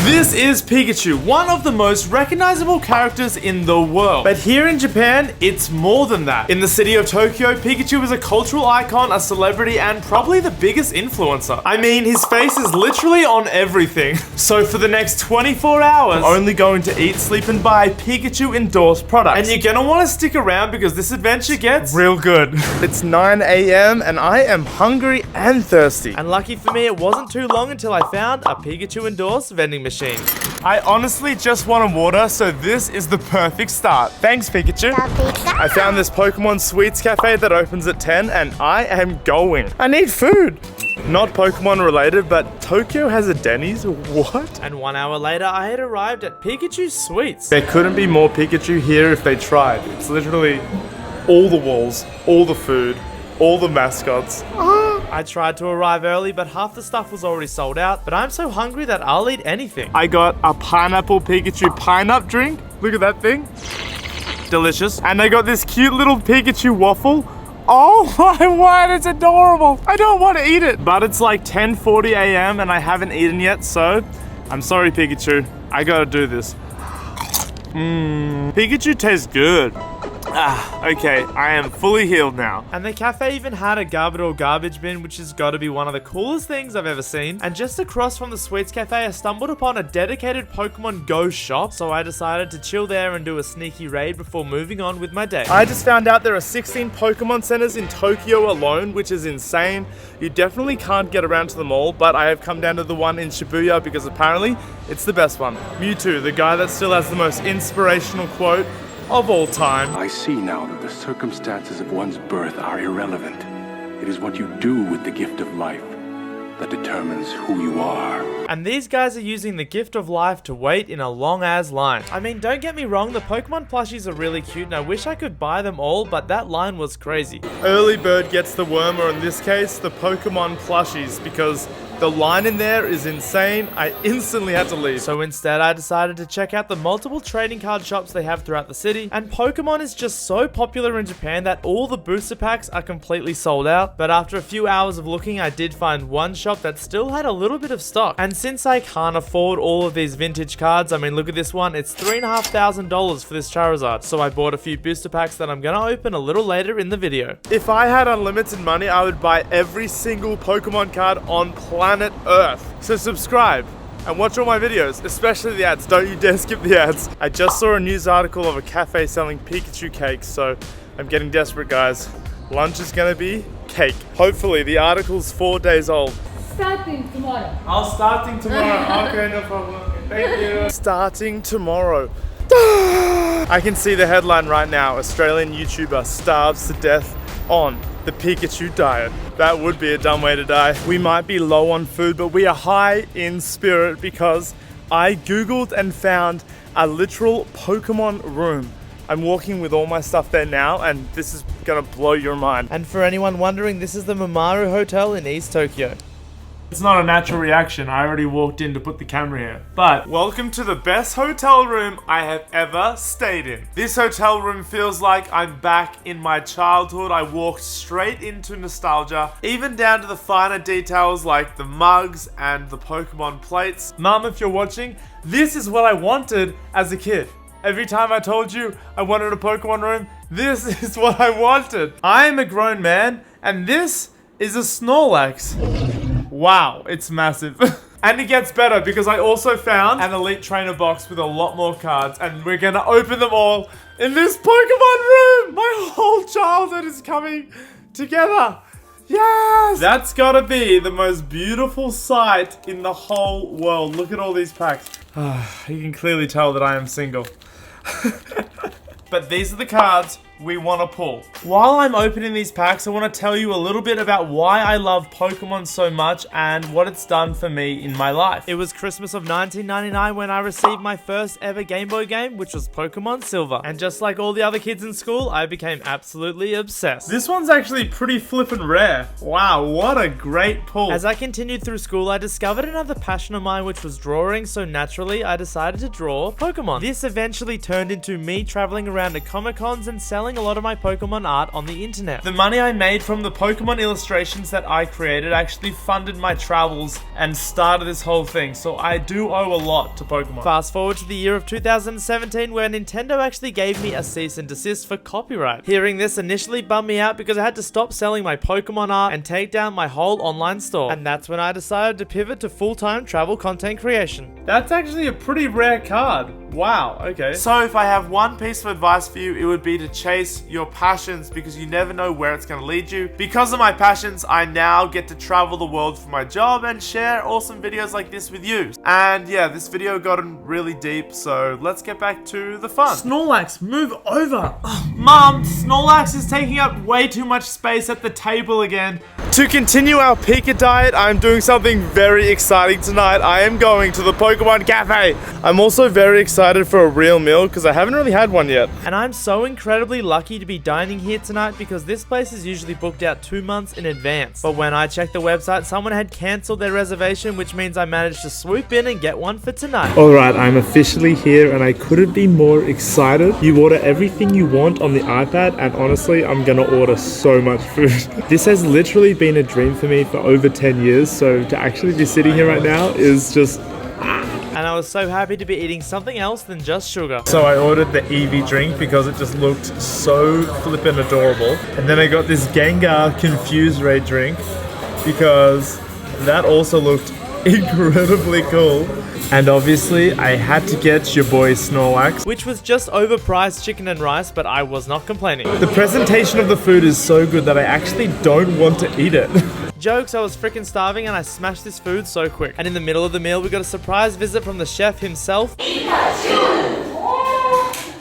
This is Pikachu, one of the most recognizable characters in the world. But here in Japan, it's more than that. In the city of Tokyo, Pikachu is a cultural icon, a celebrity, and probably the biggest influencer. I mean, his face is literally on everything. So for the next 24 hours, I'm only going to eat, sleep, and buy Pikachu endorsed products. And you're gonna want to stick around because this adventure gets real good. It's 9 a.m. and I am hungry and thirsty. And lucky for me, it wasn't too long until I found a Pikachu endorsed vending machine. I honestly just wanted water, so this is the perfect start. Thanks, Pikachu. I found this Pokemon Sweets Cafe that opens at 10 and I am going. I need food. Not Pokemon related, but Tokyo has a Denny's? What? And 1 hour later, I had arrived at Pikachu Sweets. There couldn't be more Pikachu here if they tried. It's literally all the walls, all the food, all the mascots. I tried to arrive early, but half the stuff was already sold out. But I'm so hungry that I'll eat anything. I got a pineapple Pikachu pine-up drink. Look at that thing. Delicious. And I got this cute little Pikachu waffle. Oh my word, it's adorable. I don't want to eat it. But it's like 10:40 a.m. and I haven't eaten yet, so I'm sorry, Pikachu. I gotta do this. Pikachu tastes good. Okay, I am fully healed now. And the cafe even had a garbage bin, which has got to be one of the coolest things I've ever seen. And just across from the Sweets Cafe, I stumbled upon a dedicated Pokemon Go shop, so I decided to chill there and do a sneaky raid before moving on with my day. I just found out there are 16 Pokemon centers in Tokyo alone, which is insane. You definitely can't get around to them all, but I have come down to the one in Shibuya because apparently it's the best one. Mewtwo, the guy that still has the most inspirational quote of all time. I see now that the circumstances of one's birth are irrelevant. It is what you do with the gift of life that determines who you are. And these guys are using the gift of life to wait in a long ass line. I mean, don't get me wrong, the Pokemon plushies are really cute and I wish I could buy them all, but that line was crazy. Early bird gets the worm, or in this case, the Pokemon plushies, because the line in there is insane. I instantly had to leave. So instead, I decided to check out the multiple trading card shops they have throughout the city. And Pokemon is just so popular in Japan that all the booster packs are completely sold out. But after a few hours of looking, I did find one shop that still had a little bit of stock. And since I can't afford all of these vintage cards, I mean, look at this one. It's $3,500 for this Charizard. So I bought a few booster packs that I'm gonna open a little later in the video. If I had unlimited money, I would buy every single Pokemon card on planet Earth. So subscribe and watch all my videos, especially the ads. Don't you dare skip the ads. I just saw a news article of a cafe selling Pikachu cakes, so I'm getting desperate, guys. Lunch is gonna be cake. Hopefully, the article's 4 days old. Starting tomorrow. Starting tomorrow. Okay, no problem. Thank you. Starting tomorrow. I can see the headline right now. Australian YouTuber starves to death on the Pikachu diet. That would be a dumb way to die. We might be low on food, but we are high in spirit because I Googled and found a literal Pokemon room. I'm walking with all my stuff there now, and this is gonna blow your mind. And for anyone wondering, this is the Mamoru Hotel in East Tokyo. It's not a natural reaction. I already walked in to put the camera here. But welcome to the best hotel room I have ever stayed in. This hotel room feels like I'm back in my childhood. I walked straight into nostalgia, even down to the finer details like the mugs and the Pokemon plates. Mom, if you're watching, this is what I wanted as a kid. Every time I told you I wanted a Pokemon room, this is what I wanted. I am a grown man, and this is a Snorlax. Wow, it's massive. And it gets better because I also found an Elite Trainer box with a lot more cards, and we're gonna open them all in this Pokemon room. My whole childhood is coming together. Yes! That's gotta be the most beautiful sight in the whole world. Look at all these packs. You can clearly tell that I am single. But these are the cards we want to pull. While I'm opening these packs, I want to tell you a little bit about why I love Pokemon so much and what it's done for me in my life. It was Christmas of 1999 when I received my first ever Game Boy game, which was Pokemon Silver. And just like all the other kids in school, I became absolutely obsessed. This one's actually pretty flippin' rare. Wow, what a great pull. As I continued through school, I discovered another passion of mine, which was drawing, so naturally I decided to draw Pokemon. This eventually turned into me traveling around to Comic-Cons and selling selling a lot of my Pokemon art on the internet. The money I made from the Pokemon illustrations that I created actually funded my travels and started this whole thing, so I do owe a lot to Pokemon. Fast forward to the year of 2017 where Nintendo actually gave me a cease and desist for copyright. Hearing this initially bummed me out because I had to stop selling my Pokemon art and take down my whole online store, and that's when I decided to pivot to full-time travel content creation. That's actually a pretty rare card. Wow, okay. So if I have one piece of advice for you, it would be to chase your passions because you never know where it's going to lead you. Because of my passions, I now get to travel the world for my job and share awesome videos like this with you. And yeah, this video gotten really deep, so let's get back to the fun. Snorlax, move over. Oh, Mom, Snorlax is taking up way too much space at the table again. To continue our Pika diet, I'm doing something very exciting tonight. I am going to the Pokemon Cafe. I'm also very excited for a real meal because I haven't really had one yet. And I'm so incredibly lucky to be dining here tonight because this place is usually booked out 2 months in advance. But when I checked the website, someone had cancelled their reservation, which means I managed to swoop in and get one for tonight. Alright, I'm officially here and I couldn't be more excited. You order everything you want on the iPad and honestly, I'm gonna order so much food. This has literally been a dream for me for over 10 years, so to actually be sitting here right now is just... And I was so happy to be eating something else than just sugar. So I ordered the Eevee drink because it just looked so flippin' adorable. And then I got this Gengar Confuse Ray drink because that also looked incredibly cool. And obviously, I had to get your boy Snorlax, which was just overpriced chicken and rice, but I was not complaining. The presentation of the food is so good that I actually don't want to eat it. Jokes, I was freaking starving and I smashed this food so quick. And in the middle of the meal, we got a surprise visit from the chef himself. Pikachu!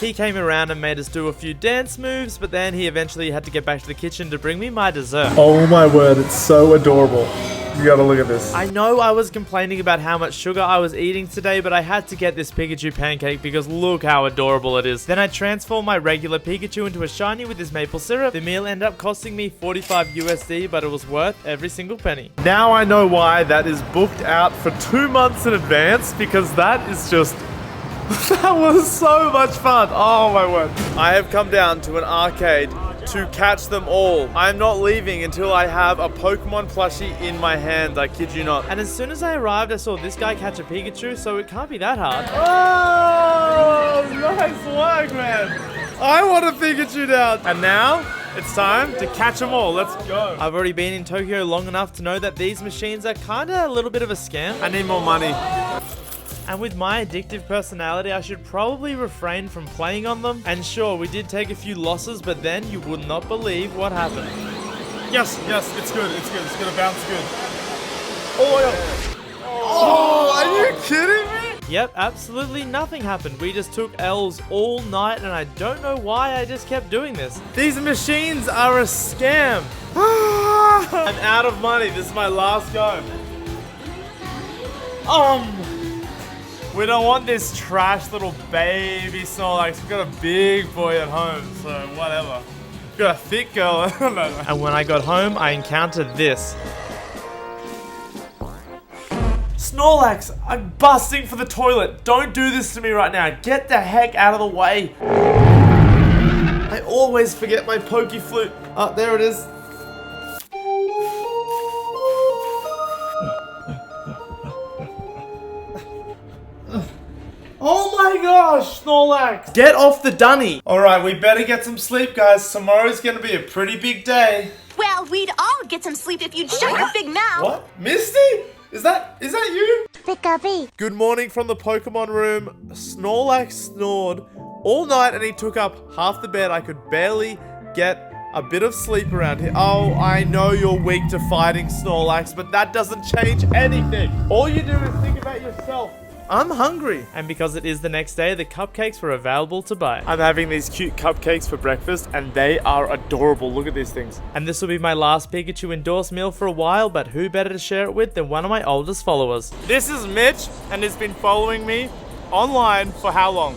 He came around and made us do a few dance moves, but then he eventually had to get back to the kitchen to bring me my dessert. Oh my word, it's so adorable. You gotta look at this. I know I was complaining about how much sugar I was eating today, but I had to get this Pikachu pancake because look how adorable it is. Then I transformed my regular Pikachu into a shiny with this maple syrup. The meal ended up costing me 45 USD, but it was worth every single penny. Now I know why that is booked out for 2 months in advance, because that is just... that was so much fun. Oh my word. I have come down to an arcade to catch them all. I'm not leaving until I have a Pokemon plushie in my hand, I kid you not. And as soon as I arrived, I saw this guy catch a Pikachu, so it can't be that hard. Oh, nice work, man. I want a Pikachu down. And now, it's time to catch them all. Let's go. I've already been in Tokyo long enough to know that these machines are kinda a little bit of a scam. I need more money. And with my addictive personality, I should probably refrain from playing on them. And sure, we did take a few losses, but then you would not believe what happened. Yes, it's good, it's good. It's gonna bounce good. Oh, yeah. Oh, are you kidding me? Yep, absolutely nothing happened. We just took L's all night, and I don't know why I just kept doing this. These machines are a scam. I'm out of money. This is my last go. We don't want this trash little baby Snorlax. We've got a big boy at home, so whatever. We've got a thick girl. No. And when I got home, I encountered this. Snorlax, I'm busting for the toilet. Don't do this to me right now. Get the heck out of the way. I always forget my pokey flute. Oh, there it is. Oh my gosh, Snorlax! Get off the dunny! Alright, we better get some sleep, guys. Tomorrow's gonna be a pretty big day. Well, we'd all get some sleep if you'd shut your big mouth. What? Misty? Is that you? Pikachu. Good morning from the Pokemon room. Snorlax snored all night and he took up half the bed. I could barely get a bit of sleep around here. Oh, I know you're weak to fighting, Snorlax, but that doesn't change anything. All you do is think about yourself. I'm hungry. And because it is the next day, the cupcakes were available to buy. I'm having these cute cupcakes for breakfast and they are adorable. Look at these things. And this will be my last Pikachu endorsed meal for a while, but who better to share it with than one of my oldest followers? This is Mitch and he's been following me online for how long?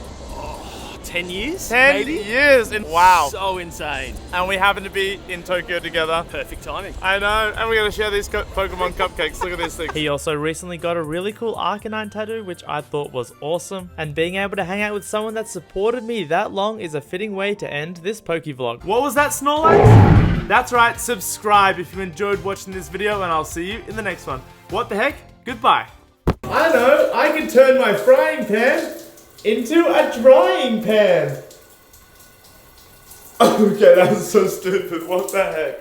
10 years, 10 maybe? years. Wow. So insane. And we happen to be in Tokyo together. Perfect timing. I know, and we're gonna share these Pokemon cupcakes. Look at this thing. He also recently got a really cool Arcanine tattoo, which I thought was awesome. And being able to hang out with someone that supported me that long is a fitting way to end this Pokevlog. What was that, Snorlax? That's right, subscribe if you enjoyed watching this video, and I'll see you in the next one. What the heck? Goodbye. I know, I can turn my frying pan into a drying pan. Okay, that was so stupid. What the heck?